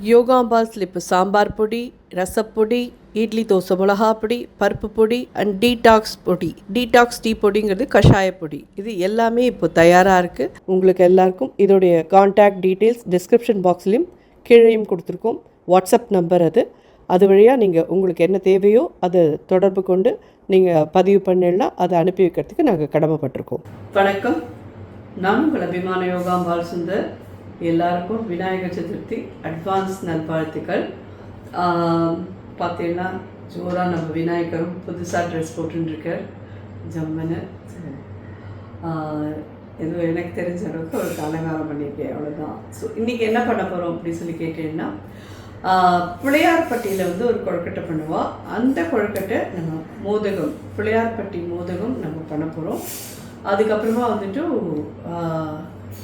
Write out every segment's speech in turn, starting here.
யோகாம்பாஸில் இப்போ சாம்பார் பொடி, ரசப்பொடி, இட்லி தோசை மிளகா பொடி, பருப்பு பொடி அண்ட் டீடாக்ஸ் பொடி, டீடாக்ஸ் டீ பொடிங்கிறது கஷாய பொடி. இது எல்லாமே இப்போ தயாராக இருக்குது. உங்களுக்கு எல்லாருக்கும் இதோடைய கான்டாக்ட் டீட்டெயில்ஸ் டிஸ்கிரிப்ஷன் பாக்ஸ்லேயும் கீழேயும் கொடுத்துருக்கோம். வாட்ஸ்அப் நம்பர் அது வழியாக நீங்கள் உங்களுக்கு என்ன தேவையோ அதை தொடர்பு கொண்டு நீங்கள் பதிவு பண்ணிடலாம். அதை அனுப்பி வைக்கிறதுக்கு நாங்கள் கடமைப்பட்டிருக்கோம். வணக்கம், நான் உங்கள் அபிமான யோகாம்பால் சுந்தர். எல்லாருக்கும் விநாயகர் சதுர்த்தி அட்வான்ஸ் நல்வாழ்த்துக்கள். பார்த்தீங்கன்னா ஜோராக நம்ம விநாயகரும் புதுசாக ட்ரெஸ் போட்டுருக்கார். ஜம்மனு ஏதோ எனக்கு தெரிஞ்ச அளவுக்கு ஒரு அலங்காரம் பண்ணியிருக்கேன், அவ்வளோதான். ஸோ இன்றைக்கி என்ன பண்ண போகிறோம் அப்படின்னு சொல்லி கேட்டீங்கன்னா, பிள்ளையார்பட்டியில் வந்து ஒரு கொழுக்கட்டை பண்ணுவோம். அந்த கொழுக்கட்டை நம்ம மோதகம், பிள்ளையார்பட்டி மோதகம் நம்ம பண்ண போகிறோம். அதுக்கப்புறமா வந்துட்டு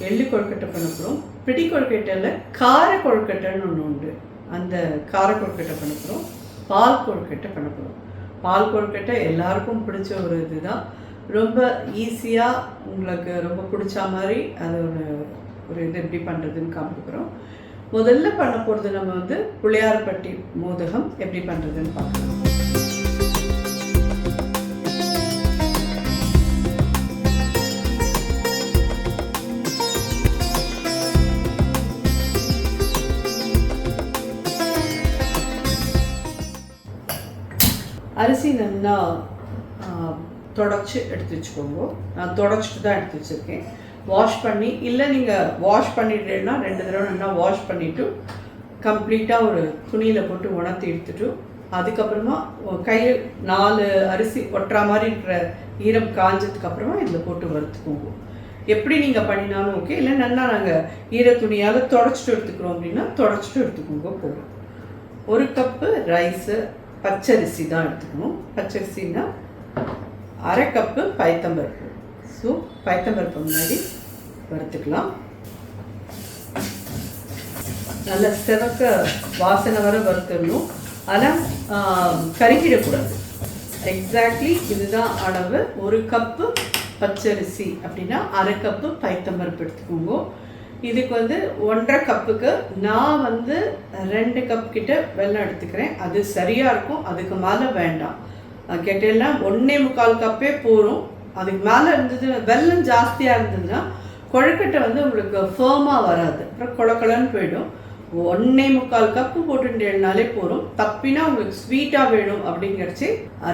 எள்ளு கொழுக்கட்டை பண்ண போகிறோம். பிடி கொழுக்கட்டையில் கார கொழுக்கட்டைன்னு ஒன்று உண்டு, அந்த கார கொழுக்கட்டை பண்ண போகிறோம். பால் கொழுக்கட்டை பண்ண போகிறோம். பால் கொழுக்கட்டை எல்லாருக்கும் பிடிச்ச ஒரு இதுதான். ரொம்ப ஈஸியாக உங்களுக்கு ரொம்ப பிடிச்ச மாதிரி அது ஒரு இது எப்படி பண்ணுறதுன்னு காமிக்கிறோம். முதல்ல பண்ண போகிறது நம்ம வந்து பிள்ளையார்பட்டி மோதகம் எப்படி பண்ணுறதுன்னு பார்க்கலாம். அரிசி நல்லா தொடச்சி எடுத்து வச்சுக்கோங்க. நான் தொடச்சிட்டு தான் எடுத்து வச்சுருக்கேன். வாஷ் பண்ணி, இல்லை நீங்கள் வாஷ் பண்ணிட்டேன்னா 2 தடவை நல்லா வாஷ் பண்ணிவிட்டு கம்ப்ளீட்டாக ஒரு துணியில் போட்டு உணர்த்தி எடுத்துட்டு, அதுக்கப்புறமா கையில் 4 அரிசி ஒட்டுற மாதிரி இருக்கிற ஈரம் காஞ்சதுக்கப்புறமா இதில் போட்டு வறுத்துக்கோங்க. எப்படி நீங்கள் பண்ணினாலும் ஓகே, இல்லை நல்லா நாங்கள் ஈர துணியால் தொடச்சிட்டு எடுத்துக்கிறோம் அப்படின்னா தொடச்சிட்டு எடுத்துக்கோங்க போகும். 1 கப்பு ரைஸு, பச்சரிசி தான் எடுத்துக்கணும். பச்சரிசின்னா 1/2 கப்பு பயத்தம்பருப்பு. ஸோ பயத்தம்பருப்பு முன்னாடி வறுத்துக்கலாம். நல்ல செவக்க வாசனை வர வறுத்துடணும். ஆனால் கருகிடக்கூடாது. எக்ஸாக்ட்லி இதுதான் அளவு. 1 கப்பு பச்சரிசி அப்படின்னா 1/2 கப்பு பயத்தம்பருப்பு எடுத்துக்கோங்க. இதுக்கு வந்து 1/2 கப்புக்கு நான் வந்து 2 கப் கிட்ட வெல்லம் எடுத்துக்கிறேன். அது சரியாக இருக்கும். அதுக்கு மேலே வேண்டாம். கேட்டேன்னா 1.25 கப்பே போகும். அதுக்கு மேலே இருந்தது, வெல்லம் ஜாஸ்தியாக இருந்ததுன்னா கொழுக்கட்டை வந்து உங்களுக்கு ஃபேர்மாக வராது, அப்புறம் கொழக்கொழன்னு போயிடும். 1.25 கப்பு போட்டுட்டேனாலே போகும். தப்பினா உங்களுக்கு ஸ்வீட்டாக வேணும் அப்படிங்கிறச்சு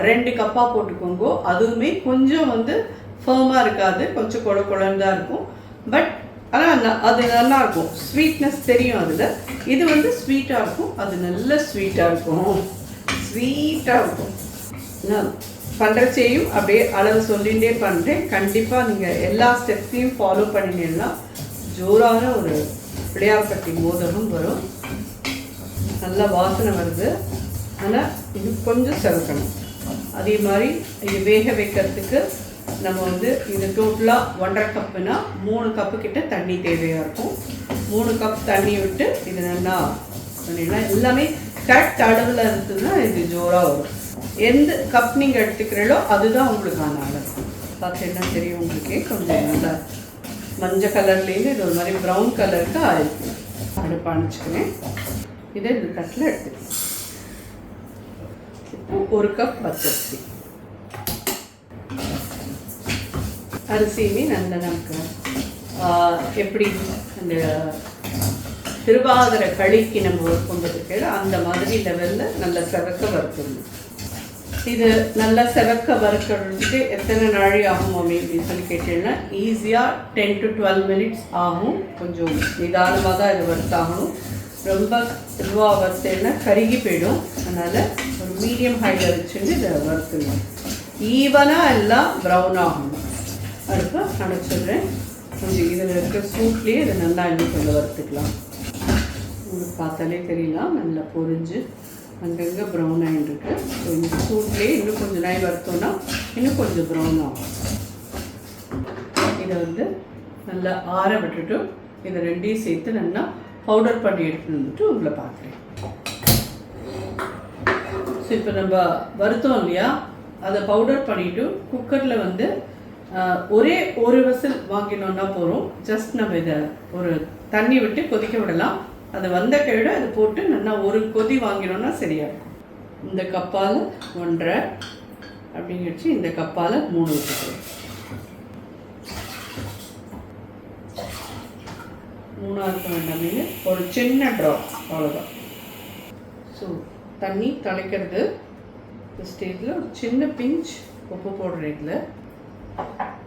2 கப்பாக போட்டுக்கோங்க. அதுவுமே கொஞ்சம் வந்து ஃபேர்மாக இருக்காது, கொஞ்சம் கொழக்கொழன்னு தான் இருக்கும். பட் ஆனால் அது நல்லாயிருக்கும், ஸ்வீட்னஸ் தெரியும் அதில். இது வந்து ஸ்வீட்டாக இருக்கும், அது நல்ல ஸ்வீட்டாக இருக்கும், ஸ்வீட்டாக இருக்கும். நான் பண்ணுறச்சையும் அப்படியே அளவு சொல்லிகிட்டே பண்ணுறேன். கண்டிப்பாக நீங்கள் எல்லா ஸ்டெப்ஸையும் ஃபாலோ பண்ணினீங்கன்னா ஜோரான ஒரு பிள்ளையார்பட்டி மோதகம் வரும். நல்லா வாசனை வருது. ஆனால் இது கொஞ்சம் செவக்கணும். அதே மாதிரி இது வேக வைக்கிறதுக்கு நம்ம வந்து இது டோட்டலாக 1/2 கப்புனா 3 கப்பு கிட்ட தண்ணி தேவையாக இருக்கும். 3 கப் தண்ணி விட்டு இது நல்லா பண்ணிடலாம். எல்லாமே கரெக்ட் அளவில் இருந்ததுன்னா இது ஜோராக வரும். எந்த கப் நீங்கள் எடுத்துக்கிறீங்களோ அதுதான் உங்களுக்கான அளவு. பார்த்தீங்கன்னா தெரியும் உங்களுக்கே. கொஞ்சம் நல்லா மஞ்சள் கலர்லேருந்து இது ஒரு மாதிரி ப்ரௌன் கலருக்கு ஆயிருக்கு. அடுப்பு அணைச்சிக்கிறேன். இதை இந்த தட்டில் எடுத்துக்கிறேன். இப்போ 1 கப் பச்சரிசி. அரிசியுமே நல்லா நமக்கு எப்படி அந்த திருவாதிரை களிக்கு நம்ம வறுக்கும்போதுக்கு அந்த மாதிரி லெவலில் நல்லா செவக்க வறுக்கணும். இது நல்லா செவக்க வறுக்கிறதுக்கு எத்தனை நாழி ஆகும் அப்படின்னு சொல்லி கேட்டீங்கன்னா, ஈஸியாக 10 to 12 minutes ஆகும். கொஞ்சம் நிதானமாக தான் இது வறுத்தாகணும். ரொம்ப இதுவாக வறுத்தேன்னா கருகி போயிடும். அதனால் ஒரு மீடியம் ஹையில் வச்சுட்டு இதை வறுத்துணும். ஈவனாக எல்லாம் ப்ரௌன் ஆகணும். அடுப்பை அணைச்சிடுறேன். கொஞ்சம் இதில் இருக்கிற சூட்லேயே இதை நல்லா இன்னும் கொஞ்சம் வறுத்துக்கலாம். உங்களுக்கு பார்த்தாலே தெரியலாம், நல்லா பொரிஞ்சு அங்கங்கே ப்ரௌன் ஆகிட்டுருக்கு. ஸோ இந்த சூட்லேயே இன்னும் கொஞ்சம் நாய் வறுத்தோன்னா இன்னும் கொஞ்சம் ப்ரௌன் ஆகும். இதை வந்து நல்லா ஆற விட்டுட்டு இதை 2ஐயும் சேர்த்து நல்லா பவுடர் பண்ணி எடுத்துகிட்டு வந்துட்டு உங்களை பார்க்குறேன். ஸோ இப்போ நம்ம வறுத்தோம் இல்லையா, அதை பவுடர் பண்ணிவிட்டு குக்கரில் வந்து ஒரே ஒரு விசில் வாங்கினோன்னா போகிறோம். ஜஸ்ட் நம்ம இதை ஒரு தண்ணி விட்டு கொதிக்க விடலாம். அது வந்த கையோட அது போட்டு நல்லா ஒரு கொதி வாங்கினோன்னா சரியாக இருக்கும். இந்த கப்பால் 1.5 அப்படின்னு வச்சு இந்த கப்பால் 3 ஊற்றிக்கிறேன். 3 இருக்க வேண்டாமே, ஒரு சின்ன ட்ராப் அவ்வளோதான். ஸோ தண்ணி தலைக்கிறது இந்த ஸ்டேஜில் ஒரு சின்ன பிஞ்ச் உப்பு போடுறேன். இதில்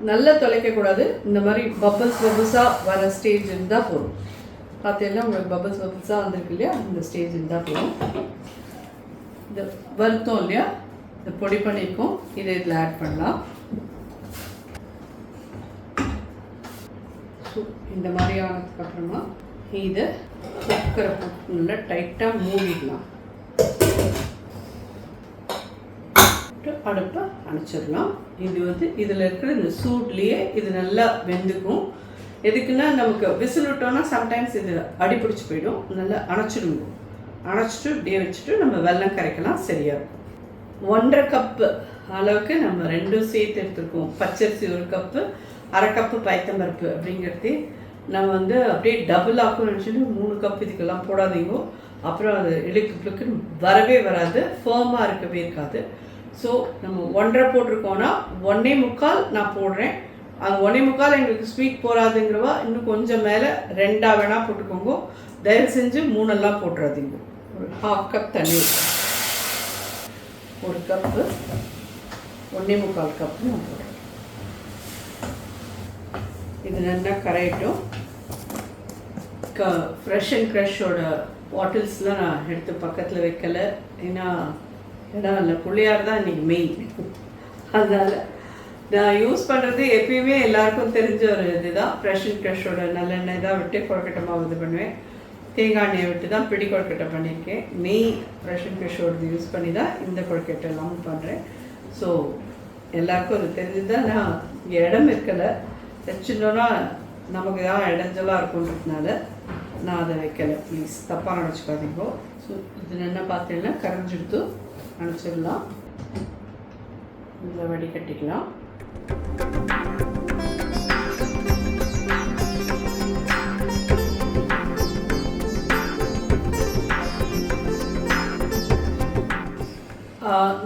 நல்லா தொலைக்கக்கூடாது. இந்த மாதிரி பபிள்ஸாக வர ஸ்டேஜ் இருந்தால் போதும். பார்த்தீங்கன்னா உங்களுக்கு பபிள்ஸாக வந்திருக்கு இல்லையா, இந்த ஸ்டேஜ் இருந்தால் போதும். இந்த வருத்தம் இல்லையா, இந்த பொடி பண்ணியிருக்கோம், இதை இதில் ஆட் பண்ணலாம். ஸோ இந்த மாதிரி ஆனதுக்கப்புறமா இதை குக்கரை போட்டு நல்லா டைட்டாக மூடிடலாம். அடுப்பை அணைச்சிடலாம். இது இதில் இருக்கிற இந்த சூட்லேயே இது நல்லா வெந்துக்கும். எதுக்குன்னா நமக்கு விசில் விட்டோன்னா சம்டைம்ஸ் இது அடிப்பிடிச்சி போயிடும். நல்லா அணைச்சிடுங்க. அணைச்சிட்டு இப்படியே வச்சுட்டு நம்ம வெல்லம் கரைக்கலாம், சரியாக இருக்கும். 1.5 கப்பு அளவுக்கு நம்ம 2 சேர்த்து எடுத்துருக்கோம். பச்சரிசி 1 கப்பு, 1/2 கப்பு பயத்தம்பருப்பு அப்படிங்கிறது நம்ம அப்படியே டபுள் ஆக்கும்னு நினச்சிட்டு 3 கப் இதுக்கெல்லாம் போடாதீங்க. அப்புறம் அது இழுக்குன்னு வரவே வராது, ஃபேர்மாக இருக்கவே இருக்காது. ஸோ நம்ம 1.5 போட்டிருக்கோன்னா 1.25 நான் போடுறேன். அது 1.25 எங்களுக்கு ஸ்வீட் போகாதுங்கிறவா இன்னும் கொஞ்சம் மேலே 2 வேணால் போட்டுக்கோங்க. தயவு செஞ்சு 3 போட்டுறாதீங்க. ஒரு 1/2 கப் தண்ணி, 1 கப்பு, 1.25 கப்பு நான் போடுறேன். இது நல்லா கரையட்டும். ஃப்ரெஷ் அண்ட் க்ரஷோட பாட்டில்ஸ்லாம் நான் எடுத்து பக்கத்தில் வைக்கலை. ஏன்னா இடம் இல்லை, புள்ளியார் தான் இன்றைக்கி மெயின். அதனால் நான் யூஸ் பண்ணுறது எப்பயுமே எல்லாருக்கும் தெரிஞ்ச ஒரு இதுதான், ஃப்ரெஷ் அண்ட் க்ரஷோட நல்லெண்ணெய் தான் விட்டு கொழுக்கட்டை மாவு இது பண்ணுவேன். தேங்காய் எண்ணெயை விட்டு தான் பிடி கொழுக்கட்டை பண்ணியிருக்கேன். நெய் ஃப்ரெஷ் அண்ட் க்ரஷோடது யூஸ் பண்ணி தான் இந்த கொழுக்கட்டை எல்லாமும் பண்ணுறேன். ஸோ எல்லாருக்கும் அது தெரிஞ்சுதான். நான் இங்கே இடம் இருக்கலை, வச்சுட்டோன்னா நமக்கு தான் இடைஞ்சலாக இருக்குன்றதுனால நான் அதை வைக்கலை. ப்ளீஸ் தப்பாக நினச்சிக்காதீங்கோ. ஸோ இது என்ன பார்த்தீங்கன்னா கரைஞ்சிடுத்து அணைச்சிடலாம். இதில் வடிகட்டிக்கலாம்.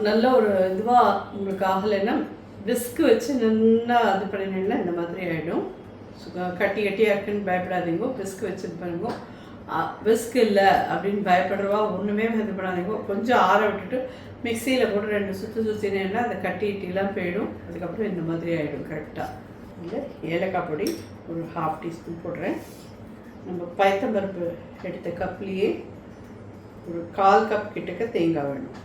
நல்ல ஒரு இதுவாக உங்களுக்கு ஆகலைன்னா விஸ்க்கு வச்சு நல்லா இது பண்ணினீங்கன்னா இந்த மாதிரி ஆகிடும். கட்டி கட்டியாக இருக்குன்னு பயப்படாதீங்க. விஸ்க்கு வச்சு இது பண்ணுங்க. விஸ்க் இல்லை அப்படின்னு பயப்படுறவா ஒன்றுமே இது பண்ணாதீங்க. கொஞ்சம் ஆற விட்டுட்டு மிக்சியில் போட்டு 2 சுற்று சுற்றினேன்னா அந்த கட்டிலாம் போயிடும். அதுக்கப்புறம் இந்த மாதிரி ஆகிடும் கரெக்டாக. இல்லை ஏலக்காய் பொடி ஒரு 1/2 டீஸ்பூன் போடுறேன். நம்ம பயத்தம்பருப்பு எடுத்த கப்லேயே ஒரு 1/4 கப் கிட்டக்க தேங்காய் வேணும்.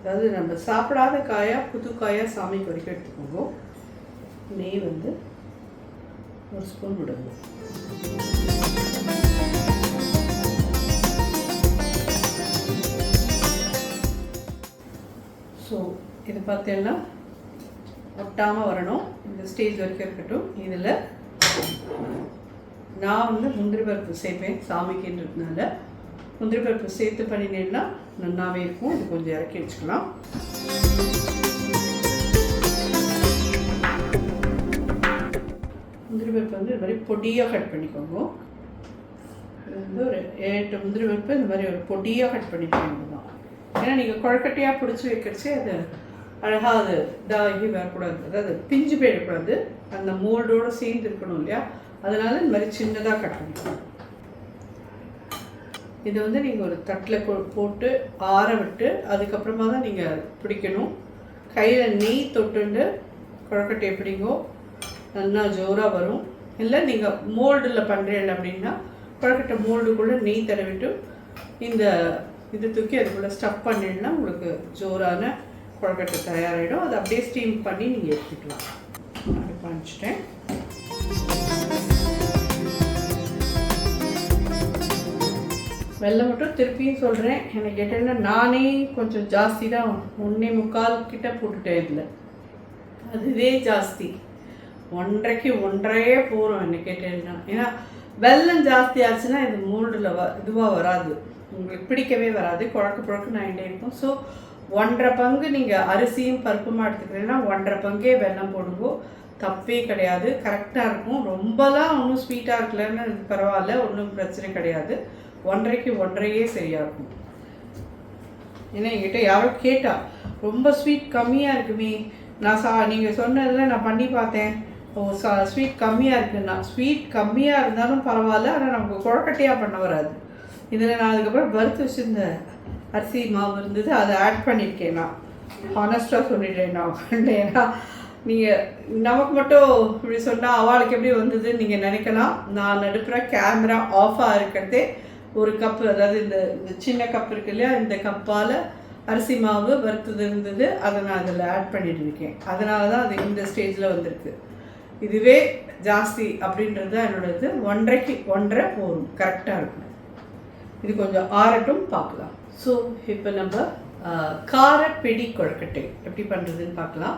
அதாவது நம்ம சாப்பிடாத காயாக புது காயாக சாமிக்கு வரைக்கும் எடுத்துக்கோங்க. நெய் 1 ஸ்பூன் விடுங்க. ஸோ இது பார்த்தீங்கன்னா ஒட்டாமல் வரணும். இந்த ஸ்டேஜ் வரைக்கும் இருக்கட்டும். இதில் நான் முந்திரி பருப்பு சேர்ப்பேன் சாமிக்குன்றதுனால. முந்திரி பருப்பு சேர்த்து பண்ணினேன்னா நல்லாவே இருக்கும். இது கொஞ்சம் இறக்கி வச்சுக்கலாம். முந்திரி பருப்பு இது மாதிரி பொடியாக கட் பண்ணிக்கோங்க. இது ஒரு 8 முந்திரி பருப்பு இந்த மாதிரி ஒரு பொடியாக கட் பண்ணிக்கோங்க தான். ஏன்னா நீங்கள் கொழக்கட்டையாக பிடிச்சி வைக்கிறச்சு அது அழகாக அது இதாகி வரக்கூடாது, அதாவது பிஞ்சு போயிடக்கூடாது. அந்த மோல்டோடு சேர்ந்து இருக்கணும் இல்லையா, அதனால் இந்த மாதிரி சின்னதாக கட் பண்ணிக்கணும். இதை நீங்கள் ஒரு தட்டில் போட்டு ஆற விட்டு அதுக்கப்புறமா தான் நீங்கள் பிடிக்கணும். கையில் நெய் தொட்டுண்டு கொழக்கட்டை எப்படிங்கோ நல்லா ஜோராக வரும். இல்லை நீங்கள் மோல்டில் பண்ணுறீங்க அப்படின்னா கொழக்கட்டை மோல்டுக்குள்ளே நெய் தடவிட்டு இந்த இது தூக்கி அதுக்குள்ளே ஸ்டஃப் பண்ணிடலாம். உங்களுக்கு ஜோரான கொழக்கட்டை தயாராகிடும். அதை அப்படியே ஸ்டீம் பண்ணி நீங்கள் எடுத்துக்கலாம். அப்படி பண்ணிச்சிட்டேன். வெள்ளை மட்டும் திருப்பியும் சொல்கிறேன், எனக்கு கேட்டேன்னா நானே கொஞ்சம் ஜாஸ்தி தான் 1.25 கிட்ட போட்டுட்டேன். இதில் அதுவே ஜாஸ்தி. 1.5க்கு 1.5 போகிறோம் என்ன கேட்டேன்னா. ஏன்னா வெல்லம் ஜாஸ்தி ஆச்சுன்னா இது மோல்டில் இதுவாக வராது, உங்களுக்கு பிடிக்கவே வராது, குழக்கு நாயிட்டே இருக்கும். ஸோ 1.5 பங்கு நீங்கள் அரிசியும் பருப்புமா எடுத்துக்கிறீங்கன்னா 1.5 பங்கே வெல்லம் போடுங்க. தப்பே கிடையாது, கரெக்டாக இருக்கும். ரொம்பலாம் ஒன்றும் ஸ்வீட்டாக இருக்கலன்னு பரவாயில்ல, ஒன்றும் பிரச்சனை கிடையாது. 1.5க்கு 1.5 சரியாக இருக்கும். ஏன்னா என்கிட்ட யாரோ கேட்டா ரொம்ப ஸ்வீட் கம்மியாக இருக்குமே, நான் நீங்கள் சொன்னதில் நான் பண்ணி பார்த்தேன், ஸ்வீட் கம்மியாக இருக்குன்னா. ஸ்வீட் கம்மியாக இருந்தாலும் பரவாயில்ல, ஆனால் நமக்கு குழக்கட்டையாக பண்ண வராது. இதில் நான் அதுக்கப்புறம் வறுத்து வச்சுருந்த அரிசி மாவு இருந்தது, அதை ஆட் பண்ணியிருக்கேன். நான் ஹானஸ்ட்டாக சொல்லிட்டேன். நான் ஏன்னா நீங்கள் நமக்கு மட்டும் இப்படி சொன்னால் அவளுக்கு எப்படி வந்ததுன்னு நீங்கள் நினைக்கலாம். நான் நடுப்புற கேமரா ஆஃபாக இருக்கிறதே ஒரு கப்பு, அதாவது இந்த சின்ன கப் இருக்கு இல்லையா, இந்த கப்பால் அரிசி மாவு வறுத்தது இருந்தது, அதை நான் அதில் ஆட் பண்ணிட்டு இருக்கேன். அதனால தான் அது இந்த ஸ்டேஜில் வந்திருக்கு. இதுவே ஜாஸ்தி அப்படின்றது தான் என்னோடது. 1.5க்கு 1.5 போகும், கரெக்டாக இருக்கும். இது கொஞ்சம் ஆறட்டும், பார்க்கலாம். ஸோ இப்போ நம்ம கார பிடி கொழுக்கட்டை எப்படி பண்ணுறதுன்னு பார்க்கலாம்.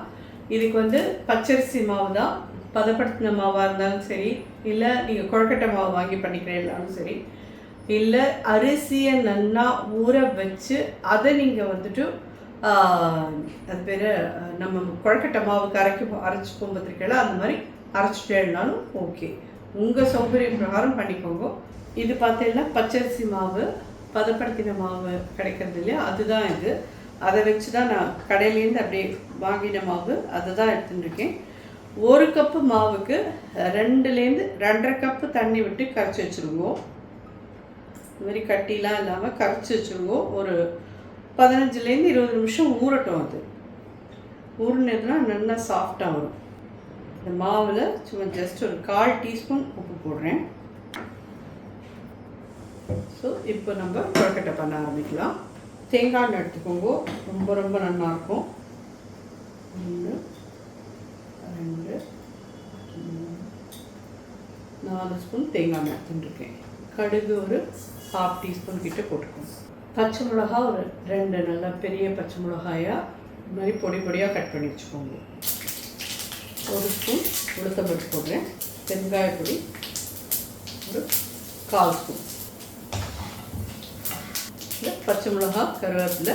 இதுக்கு வந்து பச்சரிசி மாவு தான், பதப்படுத்தின மாவாக இருந்தாலும் சரி, இல்லை நீங்கள் கொழுக்கட்டை மாவு வாங்கி பண்ணிக்கிறீங்கனாலும் சரி, இல்லை அரிசியை நல்லா ஊற வச்சு அதை நீங்கள் வந்துட்டு அது பேர் நம்ம கொழுக்கட்டை மாவுக்கு அரைச்சிப்போம் பார்த்துருக்கீங்களா, அந்த மாதிரி அரைச்சிட்டேன்னாலும் ஓகே, உங்கள் சௌகரியம் பிரகாரம் பண்ணிக்கோங்க. இது பார்த்தீங்கன்னா பச்சரிசி மாவு, பதப்படுத்தின மாவு கிடைக்கிறது இல்லையா, அதுதான் இது. அதை வச்சு தான் நான் கடையிலேருந்து அப்படியே வாங்கின மாவு அதை தான் எடுத்துட்டுருக்கேன். 1 கப்பு மாவுக்கு 2லேருந்து 2.5 கப்பு தண்ணி விட்டு கரைச்சி வச்சுருவோம். இந்த மாதிரி கட்டிலாம் இல்லாமல் கரைச்சி வச்சுருவோம். ஒரு 15லேருந்து 20 நிமிஷம் ஊறட்டும். அது ஊறினதுன்னா நல்லா சாஃப்டாக வரும். இந்த மாவில் சும்மா ஜஸ்ட் ஒரு 1/4 டீஸ்பூன் உப்பு போடுறேன். ஸோ இப்போ நம்ம கொழுக்கட்டை பண்ண ஆரம்பிக்கலாம். தேங்காய் எண்ணெய் எடுத்துக்கோங்க, ரொம்ப ரொம்ப நல்லாயிருக்கும். 1 2 3 4 ஸ்பூன் தேங்காய் எண்ணெய் எடுத்துட்டுருக்கேன். கடுகு ஒரு 1/2 டீஸ்பூன் கிட்ட போட்டுக்கோங்க. பச்சை மிளகா ஒரு 2 நல்லா பெரிய பச்சை மிளகாயாக இது மாதிரி பொடி பொடியாக கட் பண்ணி வச்சுக்கோங்க. 1 ஸ்பூன் உளுத்தம்பருப்பு போடுறேன். பெருங்காயப்பொடி ஒரு 1/4 ஸ்பூன். பச்சை மிளகா, கருவேப்பிலை,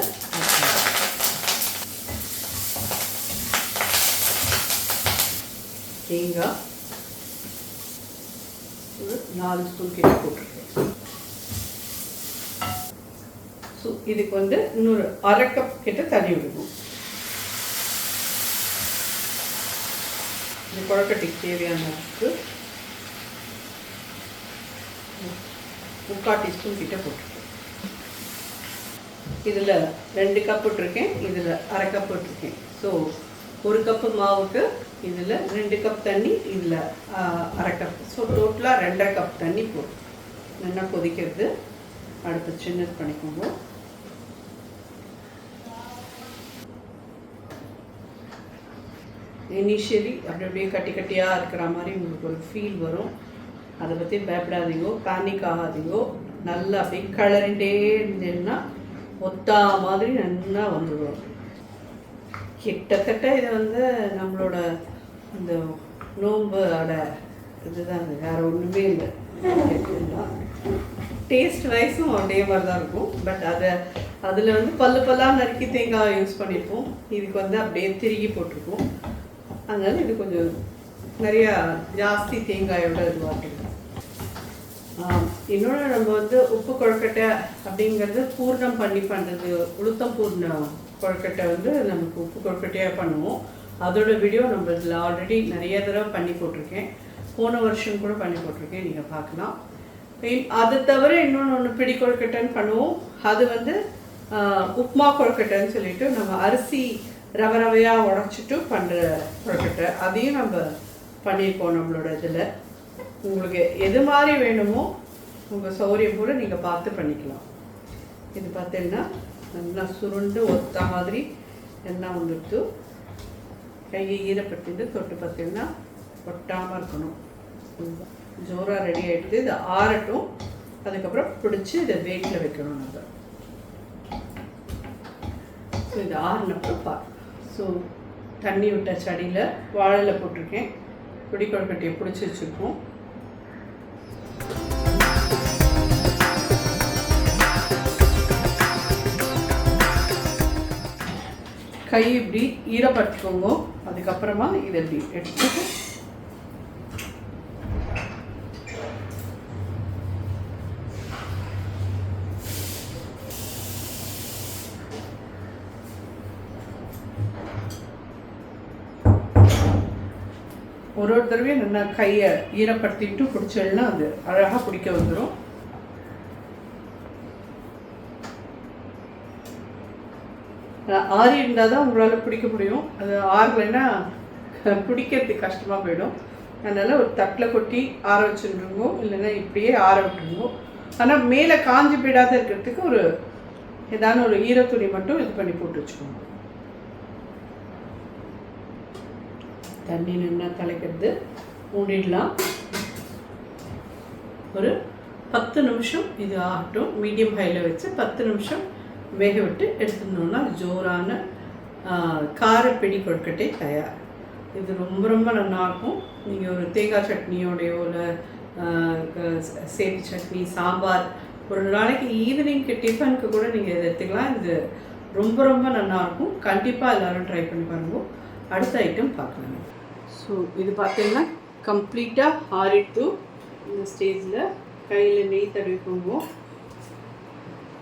தேங்காய் ஒரு 4 ஸ்பூன் கிட்ட போட்டிருக்கேன். ஸோ இதுக்கு வந்து இன்னொரு 1/2 கப் கிட்ட தண்ணி விடுவோம். இந்த கொழுக்கட்டைக்கு தேவையான அளவுக்கு 3/4 டீஸ்பூன் கிட்ட போட்டிருக்கேன். இதில் 2 கப் போட்டிருக்கேன், இதில் 1/2 கப் போட்டிருக்கேன். ஸோ 1 கப்பு மாவுக்கு இதில் 2 கப் தண்ணி, இதில் 1/2 கப். ஸோ டோட்டலாக 2.5 கப் தண்ணி போடும். நல்லா கொதிக்கிறது. அடுப்பு சின்னது பண்ணிக்கோங்க. இனிஷியலி அப்படி அப்படியே கட்டி கட்டியாக இருக்கிற மாதிரி உங்களுக்கு ஒரு ஃபீல் வரும். அதை பற்றி பயப்படாதீங்கோ, பேனிக் ஆகாதீங்கோ. நல்லா அப்படியே கலரிண்டே இருந்தேன்னா ஒத்தா மாதிரி நல்லா வந்துடும். கிட்டத்தட்ட இது வந்து நம்மளோட இந்த நோம்பு அடை இதுதான், வேறு ஒன்றுமே இல்லை. டேஸ்ட் வைஸும் அதே மாதிரி தான் இருக்கும். பட் அதில் வந்து பல்லாக நறுக்கி தேங்காய் யூஸ் பண்ணியிருப்போம். இதுக்கு வந்து அப்படியே திருகி போட்டிருக்கோம். அதனால் இது கொஞ்சம் நிறையா ஜாஸ்தி தேங்காயோட இதுவாகிடும். இன்னொன்று நம்ம வந்து உப்பு கொழுக்கட்டை அப்படிங்கிறது பூர்ணம் பண்ணி பண்ணுறது. உளுத்தம் பூர்ணம் கொழுக்கட்டை வந்து நமக்கு உப்பு கொழுக்கட்டையாக பண்ணுவோம். அதோட வீடியோ நம்ம இதில் ஆல்ரெடி நிறைய தடவை பண்ணி போட்டிருக்கேன். போன வருஷம் கூட பண்ணி போட்டிருக்கேன், நீங்கள் பார்க்கலாம். அதை தவிர இன்னொன்று பிடி கொழுக்கட்டைன்னு பண்ணுவோம். அது வந்து உப்மா கொழுக்கட்டைன்னு சொல்லிட்டு நம்ம அரிசி ரவையாக உடச்சிட்டு பண்ணுற கொழுக்கட்டை. அதையும் நம்ம பண்ணியிருக்கோம் நம்மளோட இதில். உங்களுக்கு எது மாதிரி வேணுமோ உங்கள் சௌகரியம் கூட நீங்கள் பார்த்து பண்ணிக்கலாம். இது பார்த்தீங்கன்னா நல்லா சுருண்டு ஒத்த மாதிரி எல்லாம் வந்துட்டு கையை ஈரப்பட்டு தொட்டு பார்த்தீங்கன்னா ஒட்டாமல் இருக்கணும். ஜோராக ரெடி ஆகிடுது. இது ஆறட்டும். அதுக்கப்புறம் பிடிச்சி இதை வெயிட்டில் வைக்கணும் நம்ம. ஸோ இது ஆறினப்புறம் பார்க்கலாம். ஸோ தண்ணி விட்ட செடியில் வாழையில போட்டிருக்கேன். பிடி கொழுக்கட்டையை பிடிச்சி வச்சுருக்கோம். கை இப்படி ஈரப்பட்டுக்கோங்க. அதுக்கப்புறமா இதை இப்படி எடுத்துட்டு ஒரு தடவையும் நல்லா கையை ஈரப்படுத்திட்டு பிடிச்சோம்னா அது அழகாக பிடிக்க வந்துடும். ஆறி இருந்தால் தான் உங்களால் பிடிக்க முடியும். அது ஆறலைன்னா பிடிக்கிறதுக்கு கஷ்டமாக போயிடும். அதனால் ஒரு தட்டில் கொட்டி ஆற வச்சுருங்கோ, இல்லைன்னா இப்படியே ஆற விட்டுருங்கோ. ஆனால் மேலே காஞ்சி போயிடாத இருக்கிறதுக்கு ஒரு ஏதான ஒரு ஈரத்துணி மட்டும் இது பண்ணி போட்டு வச்சுக்கோங்க. தண்ணி நல்லா தலைக்கிறது மூடிடலாம். ஒரு 10 நிமிஷம் இது ஆகட்டும். மீடியம் ஹையில் வச்சு 10 நிமிஷம் வேக விட்டு எடுத்துட்டோம்னா ஜோரான காரப்பிடி கொழுக்கட்டை தயார். இது ரொம்ப ரொம்ப நல்லாயிருக்கும். நீங்கள் ஒரு தேங்காய் சட்னியோடையோ இல்லை சேப்பு சட்னி, சாம்பார், ஒரு நாளைக்கு ஈவினிங்க்கு டிஃபனுக்கு கூட நீங்கள் இதை எடுத்துக்கலாம். இது ரொம்ப ரொம்ப நல்லாயிருக்கும். கண்டிப்பாக எல்லோரும் ட்ரை பண்ணி பாருங்க. அடுத்த ஐட்டம் பார்க்கலாம். ஸோ இது பார்த்தீங்கன்னா கம்ப்ளீட்டாக ஆறிட்டு இந்த ஸ்டேஜில் கையில் நெய் தடவிக்கோங்க.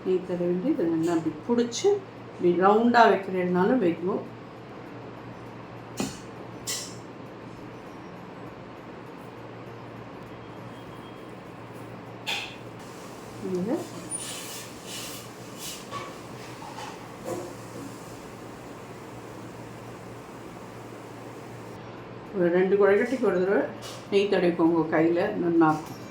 நெய் தடவிட்டு இதை நல்லா அப்படி பிடிச்சி இப்படி ரவுண்டாக வைக்கிறதுனாலும் வைக்கணும். இதை ஒரு 2 கொழுக்கட்டைக்கு ஒரு தடவை நெய் தடவிக்கோங்க கையில், நல்லாயிருக்கும்.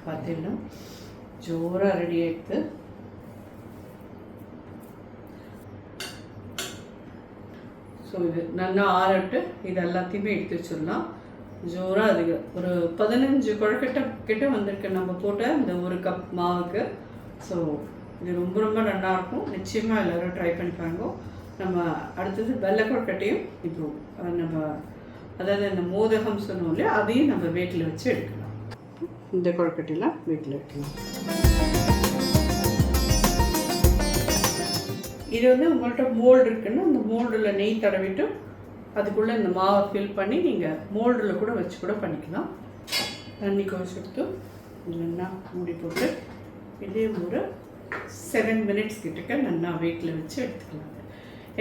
பார்த்தீங்கன்னா ஜோராக ரெடி ஆகிடுது. ஸோ இது நல்லா ஆறட்டு இது எல்லாத்தையுமே எடுத்து வச்சிடலாம். ஜோராக அதுக்கு ஒரு 15 கொழுக்கட்டை கிட்ட வந்திருக்கு நம்ம போட்ட இந்த 1 கப் மாவுக்கு. ஸோ இது ரொம்ப ரொம்ப நல்லாயிருக்கும். நிச்சயமாக எல்லோரும் ட்ரை பண்ணி பாருங்க. நம்ம அடுத்தது வெள்ளை கொழுக்கட்டையும் இப்போ நம்ம அதாவது இந்த மோதகம் சொன்னோம் இல்லையா, அதையும் நம்ம வீட்டில் வச்சு எடுக்கலாம். இந்த கொழுக்கட்டையெல்லாம் வீட்டில் வைக்கலாம். இது வந்து உங்கள்கிட்ட மோல்டு இருக்குன்னா அந்த மோல்டில் நெய் தடவிட்டு அதுக்குள்ளே இந்த மாவை ஃபில் பண்ணி நீங்கள் மோல்டில் கூட வச்சு கூட பண்ணிக்கலாம். தண்ணி கொதிச்சு எடுத்து நல்லா மூடி போட்டு இதே ஒரு 7 மினிட்ஸ் கிட்டக்க நல்லா வெயிட்டில் வச்சு எடுத்துக்கலாம்.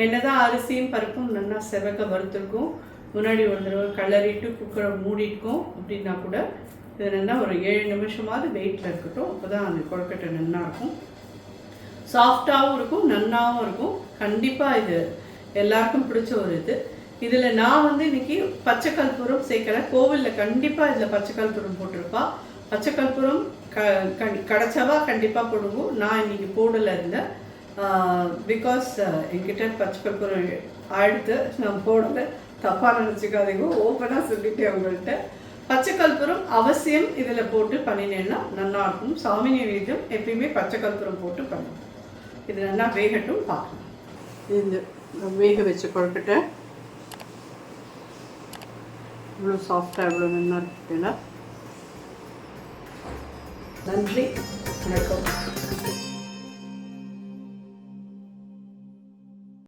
என்ன தான் அரிசியும் பருப்பும் நல்லா செவக்க வறுத்துருக்கும், முன்னாடி ஒரு தடவை கிளறிட்டு குக்கரை மூடிட்டுக்கும் அப்படின்னா கூட இது நல்லா ஒரு 7 நிமிஷமாவது வெயிட்டில் இருக்கட்டும். அப்போ தான் அந்த கொழுக்கட்டை நல்லாயிருக்கும். சாஃப்டாகவும் இருக்கும், நல்லாவும் இருக்கும். கண்டிப்பாக இது எல்லாருக்கும் பிடிச்ச ஒரு இது. இதில் நான் வந்து இன்றைக்கி பச்சை கற்பூரம் சேர்க்கலை. கோவிலில் கண்டிப்பாக இதில் பச்சை கற்பூரம் போட்டிருப்பா. பச்சை கற்பூரம் கிடச்சவா கண்டிப்பாக போடுவோம். நான் இன்றைக்கி போடலை இருந்தேன். பிகாஸ் என்கிட்ட பச்சை கற்பூரம் அடுத்து நான் போடலை. தப்பாக நினச்சிக்காதீங்க, ஓப்பனாக சொல்லிட்டேன் உங்கள்கிட்ட. பச்சை கற்பூரம் அவசியம் இதில் போட்டு பண்ணினேன்னா நல்லாயிருக்கும். சாமி நைவேத்தியம் எப்பயுமே பச்சை கற்பூரம் போட்டு பண்ணுவோம். இது நல்லா வேகட்டும் பார்க்கலாம். இந்த வேக வச்ச கொழுக்கட்டை இவ்வளோ சாஃப்டாக இவ்வளோ நல்லா இருக்குன்னா. நன்றி, வணக்கம்.